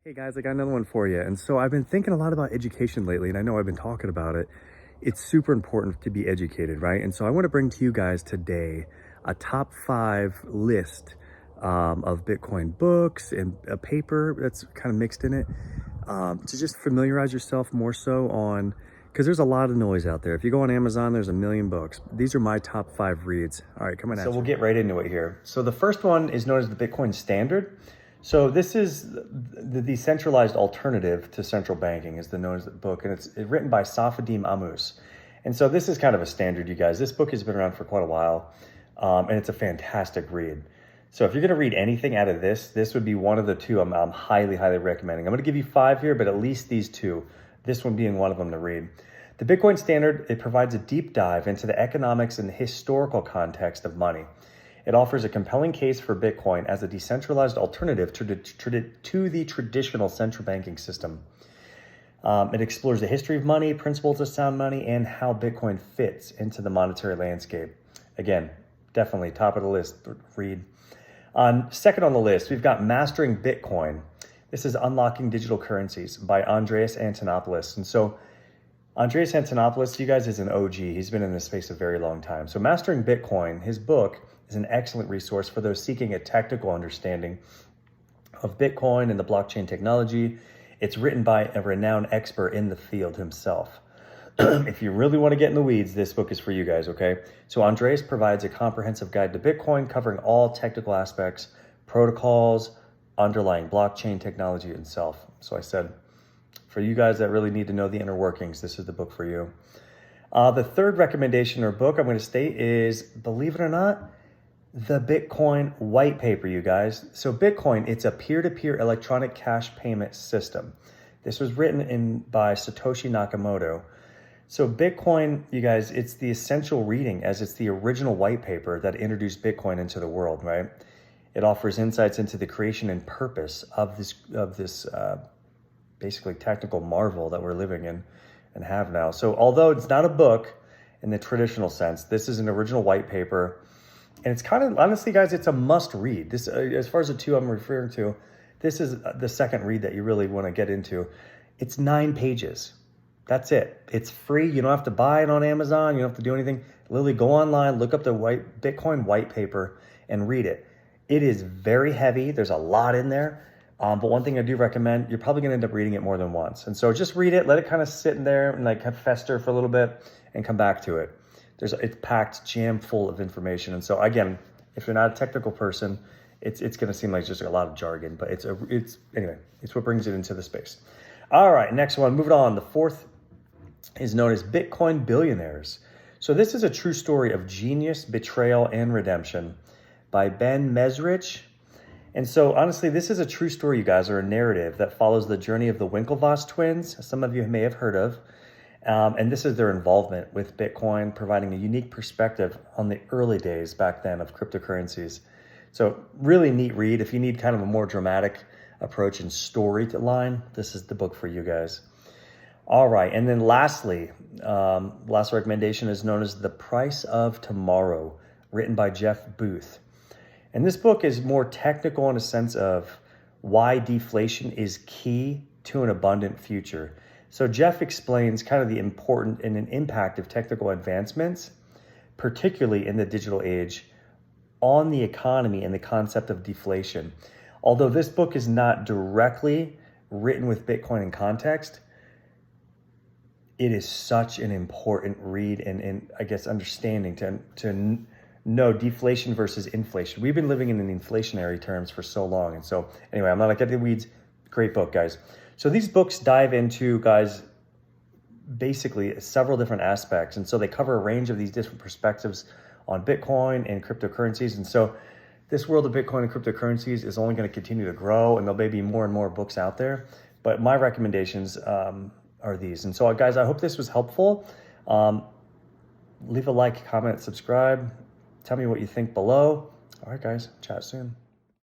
Hey guys, I got another one for you. And so I've been thinking a lot about education lately, and I know I've been talking about it. It's super important to be educated, right? And so I want to bring to you guys today a top 5 list of Bitcoin books and a paper that's kind of mixed in it to just familiarize yourself more so on, because there's a lot of noise out there. If you go on Amazon, there's a million books. These are my top 5 reads. All right, coming at you. So we'll get right into it here. So the first one is known as the Bitcoin Standard. So this is the decentralized alternative to central banking, is the known as the book, and it's written by Safadim Amus. And so this is kind of a standard, you guys. This book has been around for quite a while, and it's a fantastic read. So if you're going to read anything out of this would be one of the two I'm highly, highly recommending. I'm going to give you 5 here, but at least these 2, this one being one of them to read. The Bitcoin Standard, it provides a deep dive into the economics and the historical context of money. It offers a compelling case for Bitcoin as a decentralized alternative to the traditional central banking system. It explores the history of money, principles of sound money, and how Bitcoin fits into the monetary landscape. Again, definitely top of the list read. Second on the list, we've got Mastering Bitcoin. This is Unlocking Digital Currencies by Andreas Antonopoulos. And so Andreas Antonopoulos, you guys, is an OG. He's been in this space a very long time. So Mastering Bitcoin, his book, is an excellent resource for those seeking a technical understanding of Bitcoin and the blockchain technology. It's written by a renowned expert in the field himself. If you really want to get in the weeds, this book is for you guys, okay? So Andreas provides a comprehensive guide to Bitcoin covering all technical aspects, protocols, underlying blockchain technology itself. So I said, for you guys that really need to know the inner workings, this is the book for you. The third recommendation or book I'm going to state is, believe it or not, the Bitcoin white paper, you guys. So Bitcoin, it's a peer-to-peer electronic cash payment system. This was written by Satoshi Nakamoto. So Bitcoin, you guys, it's the essential reading, as it's the original white paper that introduced Bitcoin into the world, right? It offers insights into the creation and purpose of this basically technical marvel that we're living in and have now. So although it's not a book in the traditional sense, this is an original white paper. And it's kind of, honestly, guys, it's a must read. This, as far as the 2 I'm referring to, this is the second read that you really want to get into. It's 9 pages. That's it. It's free. You don't have to buy it on Amazon. You don't have to do anything. Literally go online, look up the Bitcoin white paper and read it. It is very heavy. There's a lot in there. But one thing I do recommend, you're probably going to end up reading it more than once. And so just read it, let it kind of sit in there and like fester for a little bit and come back to it. It's packed jam full of information. And so again, if you're not a technical person, it's going to seem like just a lot of jargon, but it's what brings it into the space. All right, next one, moving on. The fourth is known as Bitcoin Billionaires. So this is a true story of genius, betrayal, and redemption by Ben Mesrich. And so honestly, this is a true story, you guys, or a narrative that follows the journey of the Winklevoss twins, some of you may have heard of. And this is their involvement with Bitcoin, providing a unique perspective on the early days back then of cryptocurrencies. So really neat read. If you need kind of a more dramatic approach and story to line, this is the book for you guys. All right. And then lastly, last recommendation is known as The Price of Tomorrow, written by Jeff Booth. And this book is more technical in a sense of why deflation is key to an abundant future. So Jeff explains kind of the important and an impact of technical advancements, particularly in the digital age, on the economy and the concept of deflation. Although this book is not directly written with Bitcoin in context, it is such an important read and I guess understanding to know deflation versus inflation. We've been living in an inflationary terms for so long. And so anyway, I'm not like at the weeds. Great book, guys. So these books dive into, guys, basically several different aspects. And so they cover a range of these different perspectives on Bitcoin and cryptocurrencies. And so this world of Bitcoin and cryptocurrencies is only going to continue to grow, and there may be more and more books out there. But my recommendations are these. And so, guys, I hope this was helpful. Leave a like, comment, subscribe. Tell me what you think below. All right, guys, chat soon.